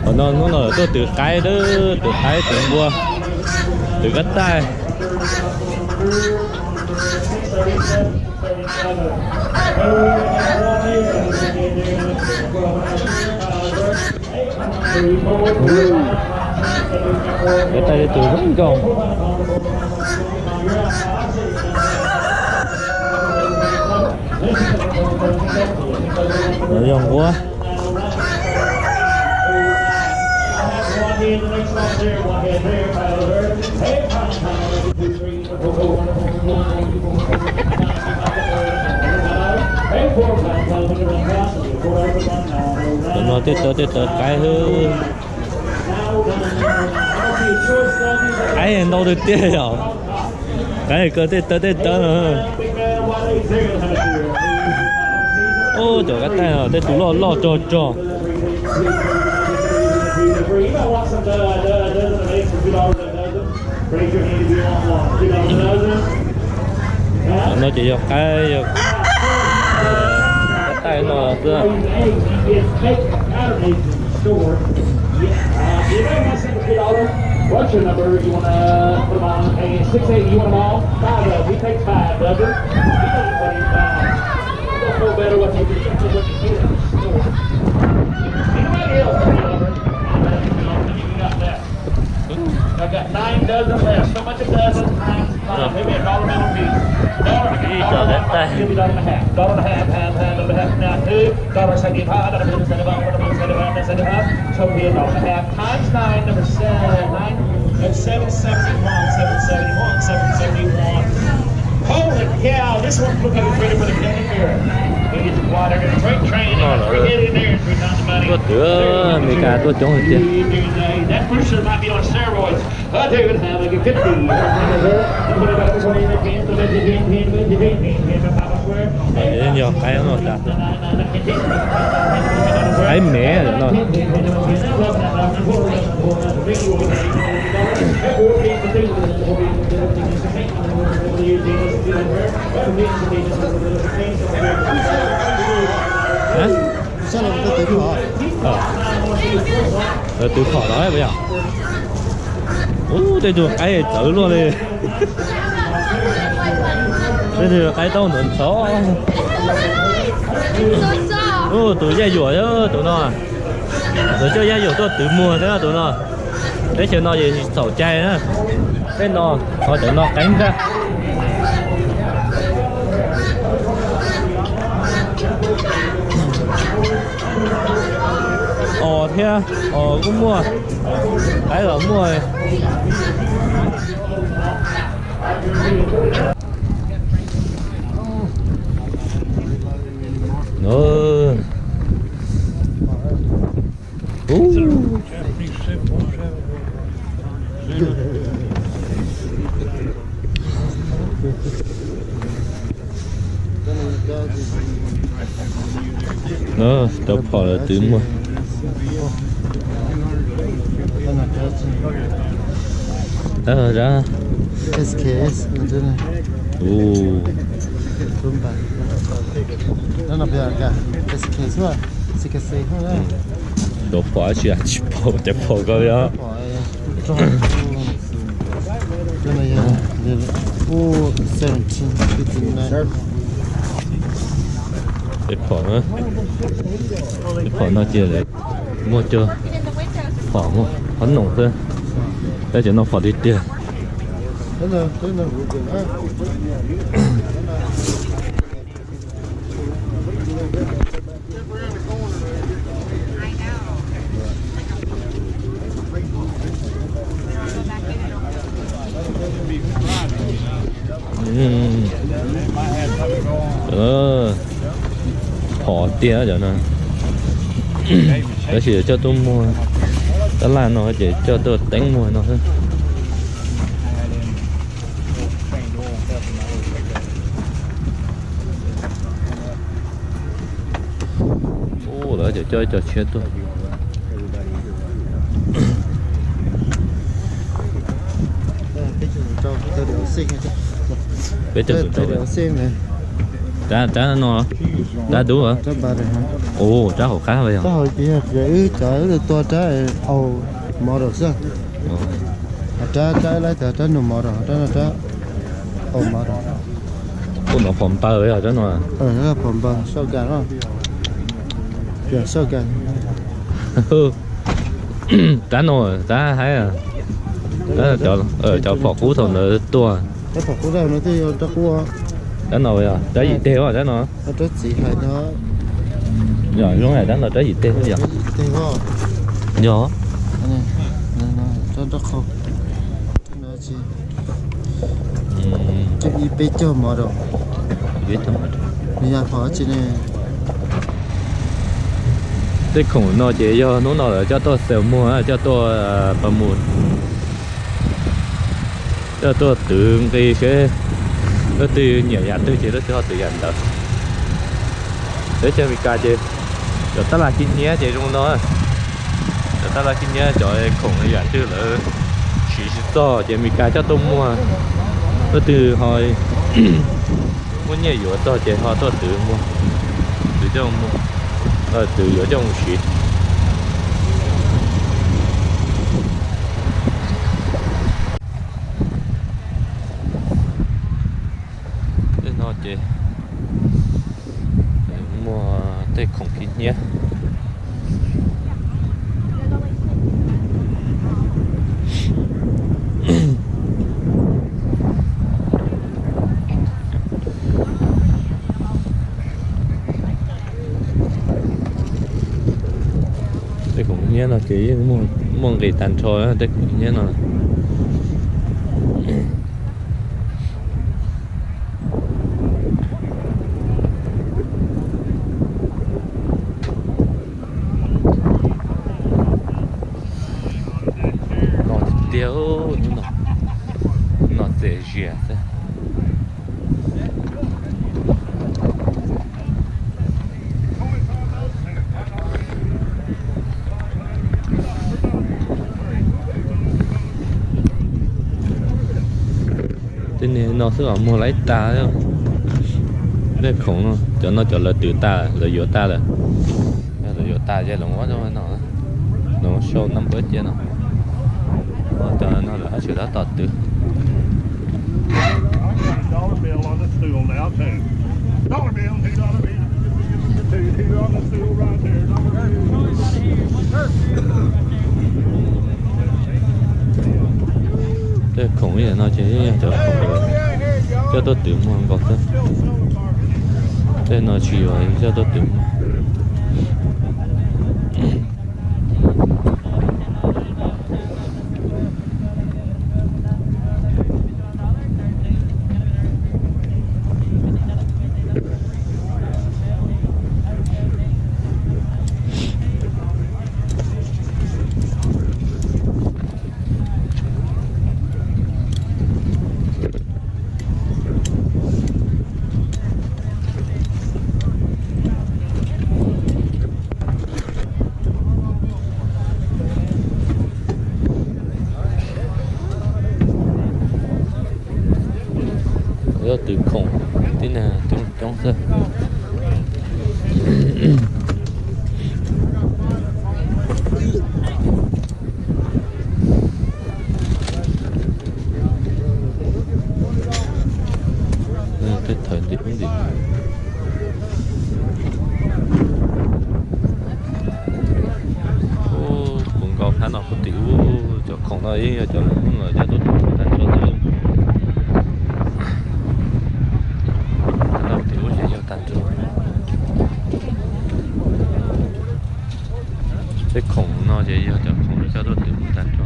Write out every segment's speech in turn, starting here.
còn nó là tôi từ cái đó từ cái từ mua từ cắt tay cái tay từ vẫn còn nó dòng quá nó tết cái hư cái này đâu được tiền rồi cái này cơ tết nữa ô trời cái tay nào tết tú lo cho nó chỉ cho cái tay nó ra What's your number? You want to put them on a 6-8? You want them all? 5 we take 5, does it? You'll feel better what you get in the store. Anybody else? You got that. I got 9 dozen left. So much a dozen times 5. Maybe $1 minimum piece. Give me $1.50. $1.50. Now $2.75. $1.75. So be $1.50 times 9. Number 7. 9. That's 771. 771. 771. Holy cow! This one's looking ready for the getting here. We get the water in the freight train. We get in there and we found the money. That person might be on steroids. I tell you what, how they get 50. Để nhiều cái nó đặt cái mẻ rồi nó hả? Sao lại có tử họ? Tử họ đó bây giờ. Đây được cái tử luôn đi. Đây là cái tao nướng xó. Tụi gia dùa chứ tụi nó à. Tụi cho gia dùa tôi tự mua thế là tụi nó. Để cho nó gì sầu chai á. Cái nó họ để nó cánh ra. Thế à? Cũng mua. Cái là mua rồi. Nó tập họ là tiếng mà ra SKS nó là bây giờ cả SKS mà SKS không đấy đồ phá chứ chỉ bỏ để bỏ cái đó cái này ô 17 để bỏ nó chia lại mua chưa bỏ mua hắn nồng thôi đây chỉ nó bỏ đi tiền bỏ tiền rồi nè đó chỉ cho tôi mua đó là nó chỉ cho tôi đánh mua nó thôi đó chỉ cho chết tôi bây giờ tôi xin này Trả nó trả đủ hả? Trả ba rồi hả? Ồ, trả hộp khá vậy hả? Trả hồi kia trả được to trả ầu mò được sao? Trả lại trả nụ mò rồi trả ầu mò rồi. Ủa nó phòng tờ vậy hả? Trả nó à? Nó là phòng bờ sau cả đó. Dạ sau cả. Trả nó trả hay à? Trả cho phỏ cú thầu nữa tua. Cái phòng của nó thì trả cua. Trả nó vậy à? Trả gì tiêu à? Trả nó? Nó trả chỉ hay nó. Rồi lúc này trả nó trả gì tiêu vậy? Tiêu ho. Dạ. Nó không. Nó chỉ. Cái bị bê cho mò rồi. Biết cho mà. Bây giờ phỏ chỉ này. Cái khủng nó chỉ cho nó là cho tôi sell mua cho tôiประมูล cho tôi tự cái từ nhiều nhà từ chỉ đó cho tự nhận được để cho mình cài chơi rồi ta là kinh nhé chơi trong đó rồi ta là kinh nhé cho khủng cái dạng chứ là chỉ cho chơi mình cài cho tôi mua nó từ hồi muốn nhiều yếu cho chơi họ tôi tự mua tự trong mua tự yếu trong chỉ nó chơi mua tay khủng kín nhé tay khủng nhé là cái mua cái tàn trôi á tay khủng nhé là tiêu nó dễ dễ thế nên nó sẽ mua lấy ta đó đây khủng nó cho nó trở lại từ ta là giữa ta là giữa ta chứ không có đâu nó show năm bữa chứ nó nó là sự đó tọt từ $1 bill on the stool now too. $1 bill, $2 bill. Two on the stool right there. cái khủng gì nó chỉ cho khủng cho tôi tự mua còn thôi cái nó chỉ vậy cho tôi tự mua từ khủng thế là trong sân cái thời điểm gì cũng có khả năng có tiểu cho khủng này cho người cho tốt thành cho tôi cái khủng nó chỉ cho khủng cho tôi tự tan cho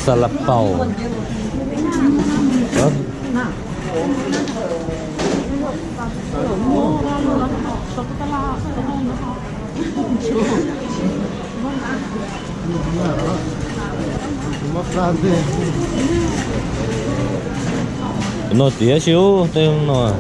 Salapao đó. Mất ra đi. Nó tía xíu tên nó.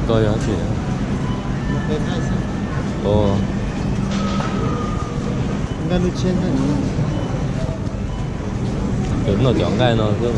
Coi hả chị? Ồ. Cái lúc trên này. Tưởng nó chọn cái nó chứ.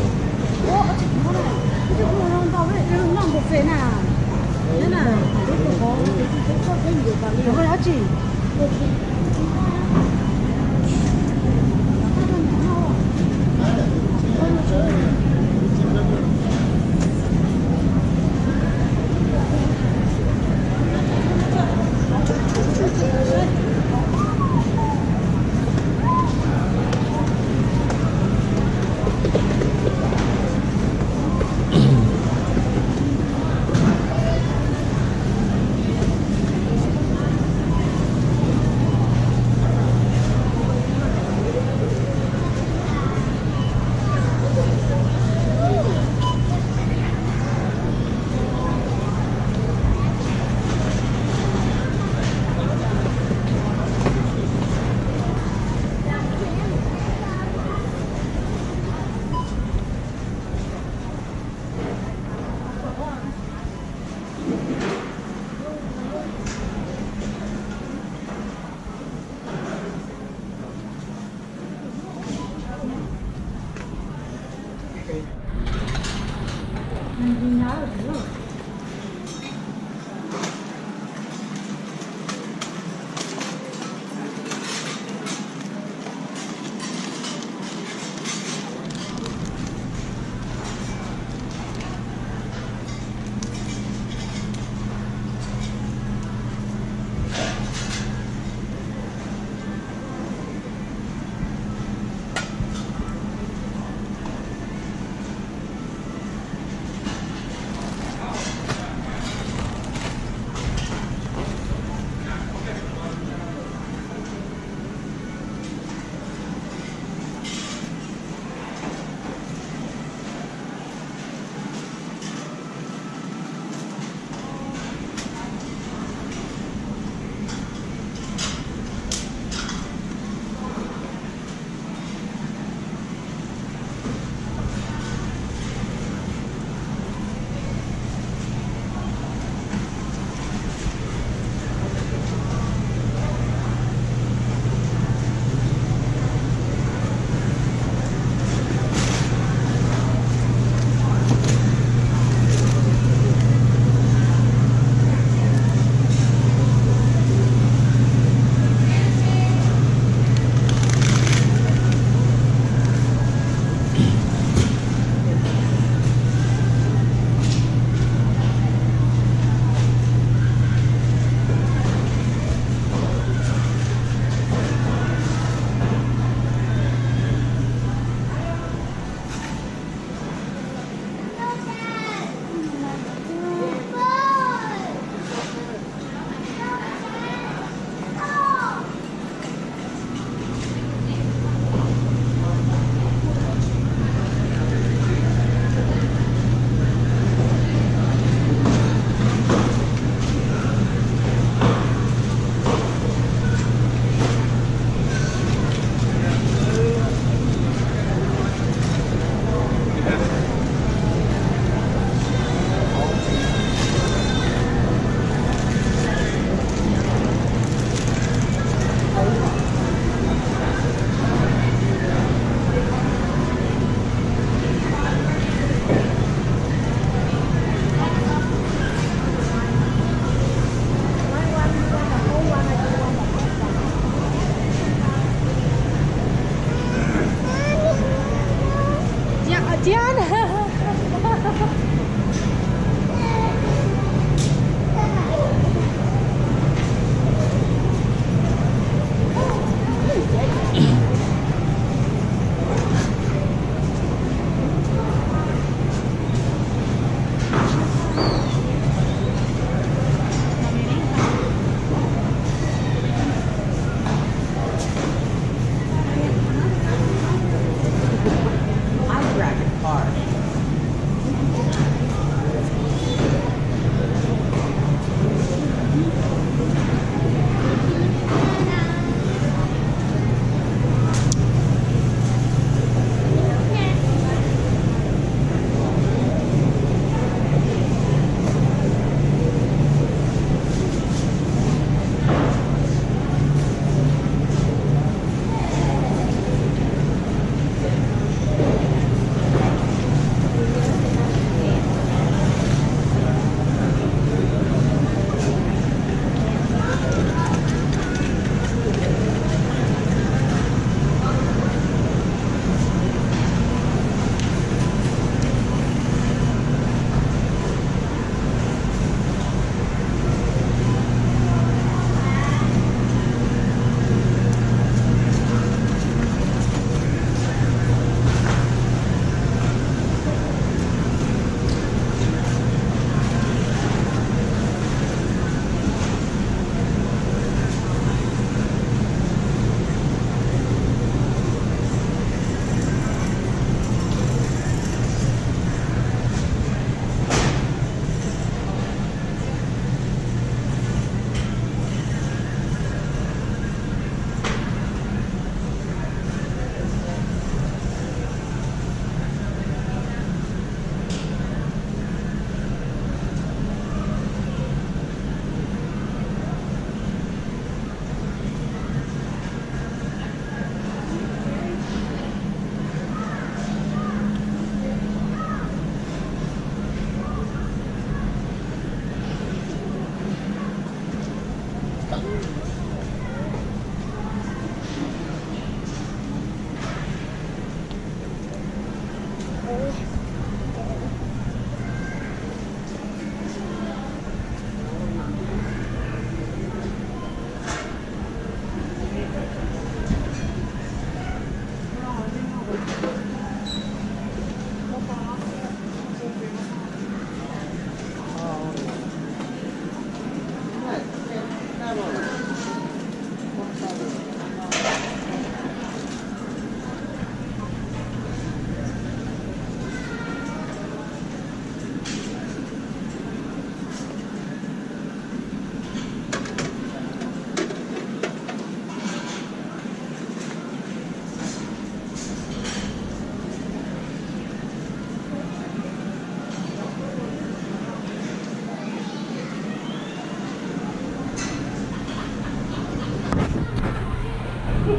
đúng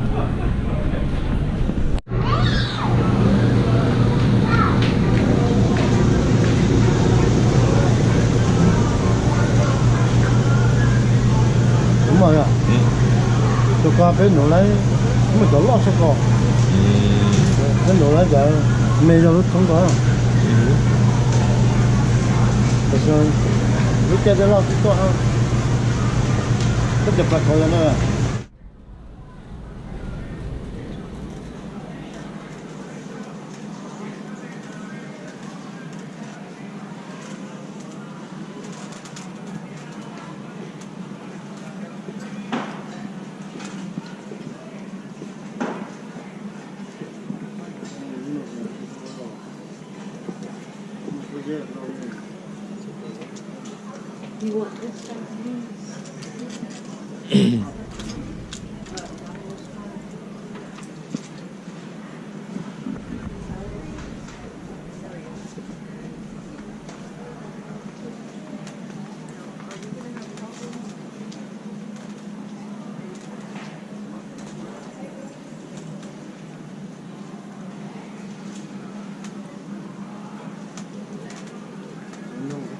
rồi à. Tôi qua cái nổ lấy mà chỗ lót sao còn cái nổ lấy giờ mê ra lúc không có rồi lúc kia đó cái to hơn cái chụp lại coi nữa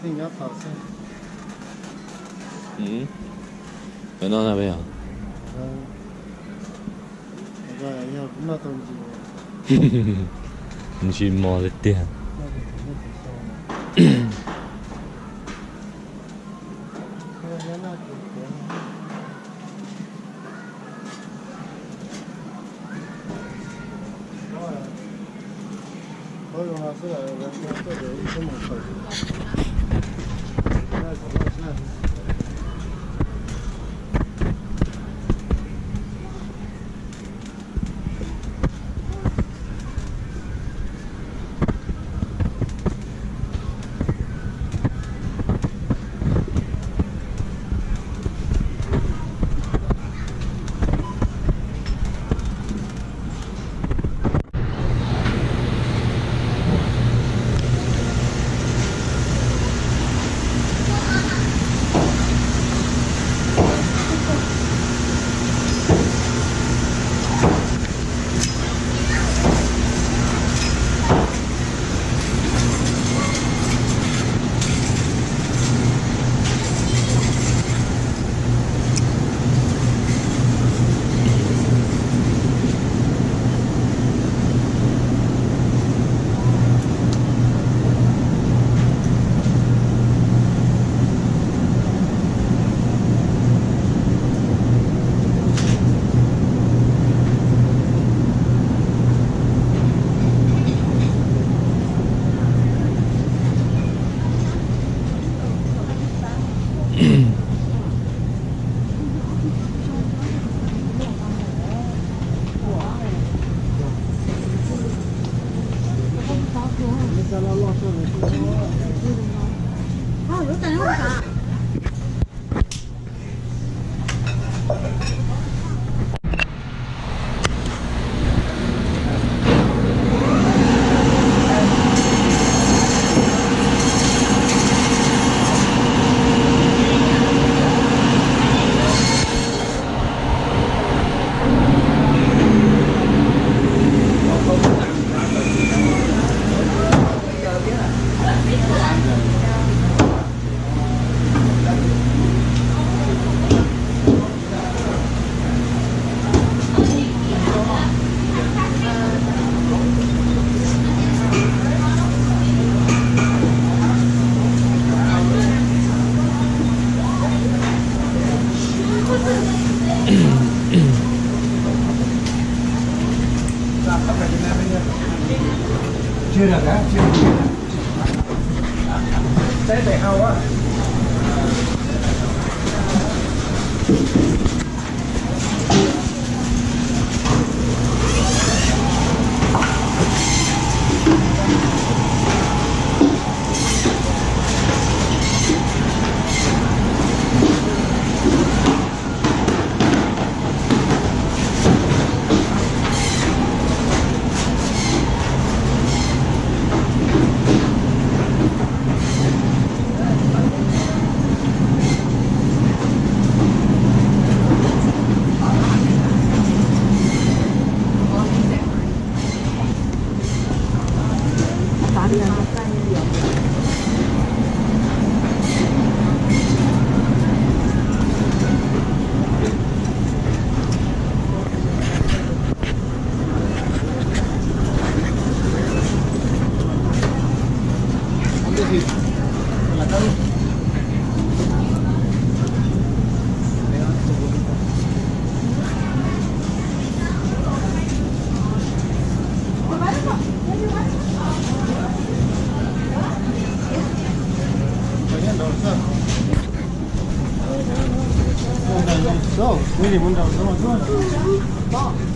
cái nhát tao xem ở nó là bây giờ rồi giờ cũng là tao gì mình chỉ mò được tiền thôi rồi sẽ là tôi để cái một phần chưa được á, chưa được. Tết để hao á. 미리 문자 들어와.